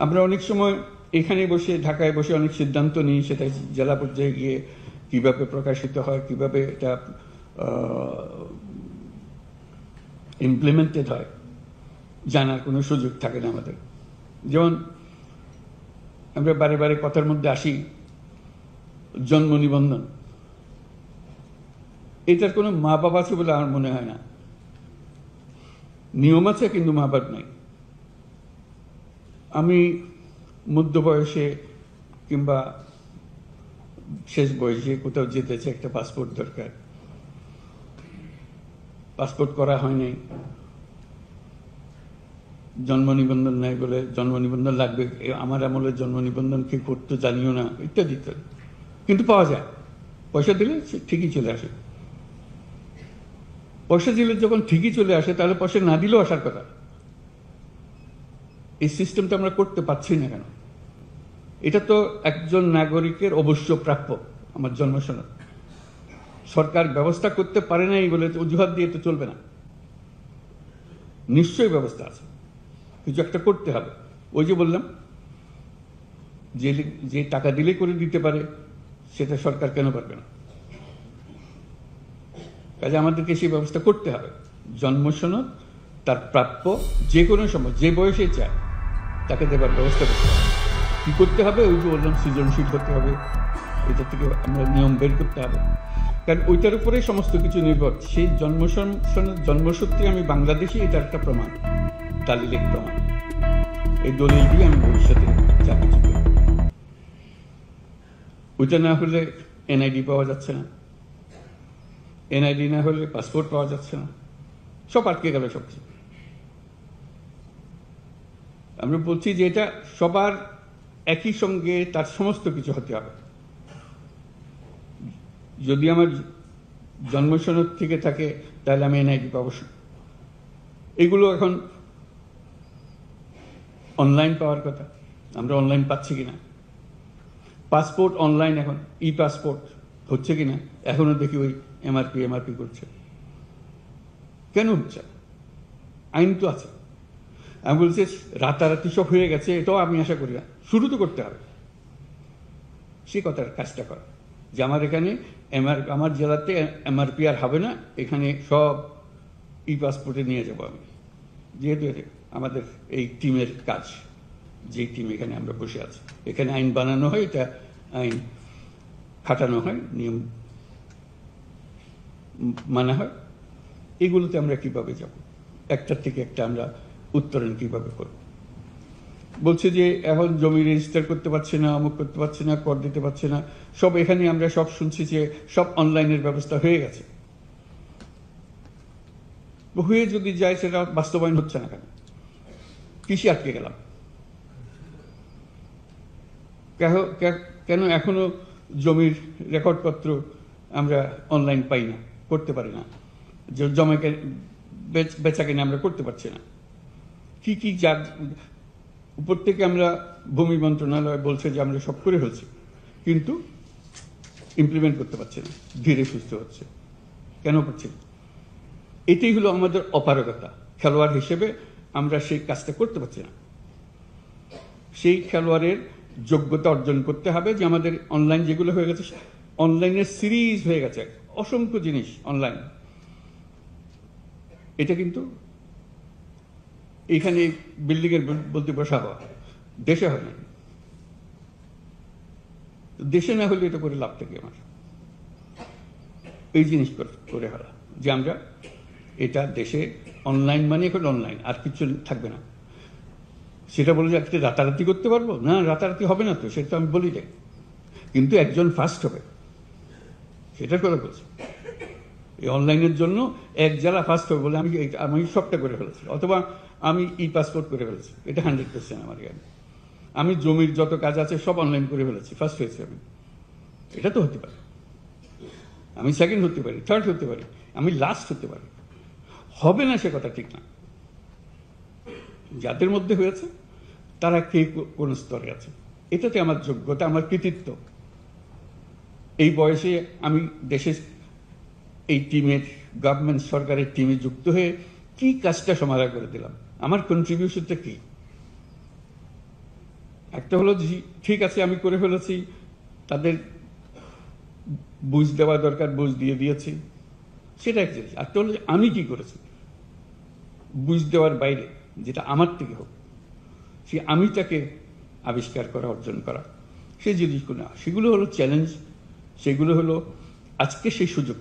আমরা অনেক সময় এখানে বসে ঢাকায় বসে অনেক সিদ্ধান্ত নিই, সেটা জেলা পর্যায়ে গিয়ে কিভাবে প্রকাশিত হয়, কিভাবে এটা ইমপ্লিমেন্টেড হয় জানার কোনো সুযোগ থাকে না আমাদের। যেমন আমরা বারে বারে কথার মধ্যে আসি জন্ম নিবন্ধন, এটার কোনো মা বাপ আছে বলে আমার মনে হয় না। নিয়ম আছে কিন্তু মা বাপ নাই। আমি মধ্য বয়সে কিংবা শেষ বয়সে কোথাও যেতেছে, একটা পাসপোর্ট দরকার, পাসপোর্ট করা হয়নি, জন্ম নিবন্ধন নাই বলে জন্ম নিবন্ধন লাগবে, আমার আমলের জন্ম নিবন্ধন কে করতো জানিও না, ইত্যাদি ইত্যাদি। কিন্তু পাওয়া যায়, পয়সা দিলে ঠিকই চলে আসে। পয়সা দিলে যখন ঠিকই চলে আসে, তাহলে পয়সা না দিলেও আসার কথা। এই সিস্টেমটা আমরা করতে পারছি না কেন? এটা তো একজন নাগরিকের অবশ্য প্রাপ্য, আমার জন্ম সনদ। সরকার ব্যবস্থা করতে পারে না এই বলে অজুহাত দিয়ে তো চলবে না, নিশ্চয়ই ব্যবস্থা আছে, কিছু একটা করতে হবে। ওই যে বললাম, যে টাকা দিলে করে দিতে পারে, সেটা সরকার কেন পারবে না? কাজে আমাদেরকে সেই ব্যবস্থা করতে হবে। জন্ম সনদ তার প্রাপ্য যে কোনো সময় যে বয়সে চায় তাকে দেবার ব্যবস্থা করতে হবে। কি করতে হবে? ওই যে বললাম, সৃজনশীল হতে হবে, এটা থেকে আমরা নিয়ম বের করতে হবে, কারণ ওইটার উপরে সমস্ত কিছু নির্ভর। সেই জন্মসূত্রে আমি বাংলাদেশি, এটার একটা প্রমাণ, দালিলিক প্রমাণ। এই দলিল দিয়ে আমি ভবিষ্যতে যা কিছু করি। ওইটা না হলে এনআইডি পাওয়া যাচ্ছে না, এনআইডি না হলে পাসপোর্ট পাওয়া যাচ্ছে না, সব আটকে গেল সবকিছু। আমরা বলছি যে এটা সবার একই সঙ্গে তার সমস্ত কিছু হতে হবে। যদি আমার জন্ম সনদ থেকে থাকে, তাহলে আমি এনআইডি পাবো। এগুলো এখন অনলাইন পাওয়ার কথা, আমরা অনলাইন পাচ্ছি কিনা? পাসপোর্ট অনলাইন, এখন ই পাসপোর্ট হচ্ছে কিনা? এখনো দেখি ওই এমআরপি করছে। কেন হচ্ছে? আইন তো আছে। আমি বলছি রাতারাতি সব হয়ে গেছে, এটাও আমি আশা করি না। শুরু তো করতে হবে, সে কথার কাজটা করা, যে আমার এখানে আমার জেলাতে এমআরপি আর হবে না, এখানে সব ই পাসপোর্টে নিয়ে যাবো আমি। যেহেতু আমাদের এই টিমের কাজ, যে টিম এখানে আমরা বসে আছি, এখানে আইন বানানো হয়, এটা আইন খাটানো হয়, নিয়ম মানা হয়। এগুলোতে আমরা কিভাবে যাব? একটার থেকে একটা আমরা উত্তরণ কিভাবে করব? বলছে যে এখন জমি রেজিস্টার করতে পারছে না, অমুক করতে পারছে না, কর দিতে পারছে না, সব এখানে আমরা সব শুনছি যে সব অনলাইনের ব্যবস্থা হয়ে গেছে। হয়ে যদি যায়, সেটা বাস্তবায়ন হচ্ছে না কেন? কৃষি আটকে গেলাম কেন? এখনো জমির রেকর্ডপত্র আমরা অনলাইন পাই না, করতে পারি না, জমাকে বেচা কিনে আমরা করতে পারছি না। কি যার উপর থেকে আমরা, ভূমি মন্ত্রণালয় বলছে যে আমরা সব করে ফেলছি, কিন্তু ইমপ্লিমেন্ট করতে পারছি না, ধীরে সুস্থ হচ্ছে। কেন পারছি না? এটাই হলো আমাদের অপারগতা। খেলোয়াড় হিসেবে আমরা সেই কাজটা করতে পারছি না। সেই খেলোয়াড়ের যোগ্যতা অর্জন করতে হবে, যে আমাদের অনলাইন যেগুলো হয়ে গেছে, অনলাইনের সিরিজ হয়ে গেছে, অসংখ্য জিনিস অনলাইন। এটা কিন্তু এখানে বিল্ডিংয়ের বলতে বসা হওয়া, দেশে হয় না। দেশে না হলে এটা করে লাভটা কি আমার? এই জিনিস করে হলা যে আমরা এটা দেশে অনলাইন, মানে এখন অনলাইন, আর কিছু থাকবে না। সেটা বলে যে আজকে রাতারাতি করতে পারবো না, রাতারাতি হবে না তো, সেটা আমি বলি না, কিন্তু একজন ফার্স্ট হবে, সেটার কথা বলছি। এই অনলাইনের জন্য এক জেলা ফার্স্ট হবে বলে আমি সবটা করে ফেলেছি, অথবা আমি ই পাসপোর্ট করে ফেলেছি, এটা 100% আমার জ্ঞান। আমি জমির যত কাজ আছে সব অনলাইন করে ফেলেছি, ফার্স্ট হয়েছি আমি। এটা তো হতে পারে, আমি সেকেন্ড হতে পারি, থার্ড হতে পারি, আমি লাস্ট হতে পারি। হবে না সে কথা ঠিক না। যাদের মধ্যে হয়েছে তারা কে কোন স্তরে আছে, এটাতে আমার যোগ্যতা, আমার কৃতিত্ব। এই বয়সে আমি দেশের এই টিমের, গভর্নমেন্ট সরকারের টিমে যুক্ত হয়ে কি কাজটা সমাধান করে দিলাম, আমার কন্ট্রিবিউশনটা কি? একটা হলো ঠিক আছে আমি করে ফেলেছি, তাদের বুঝ দেওয়া দরকার, বুঝ দিয়ে দিয়েছি, সেটা এক জিনিস। একটা হলো আমি কি করেছি বুঝ দেওয়ার বাইরে, যেটা আমার থেকে হোক, সেই আমিটাকে আবিষ্কার করা, অর্জন করা, সেই জিনিসগুলো সেগুলো হলো চ্যালেঞ্জ, সেগুলো হলো আজকে সেই সুযোগ।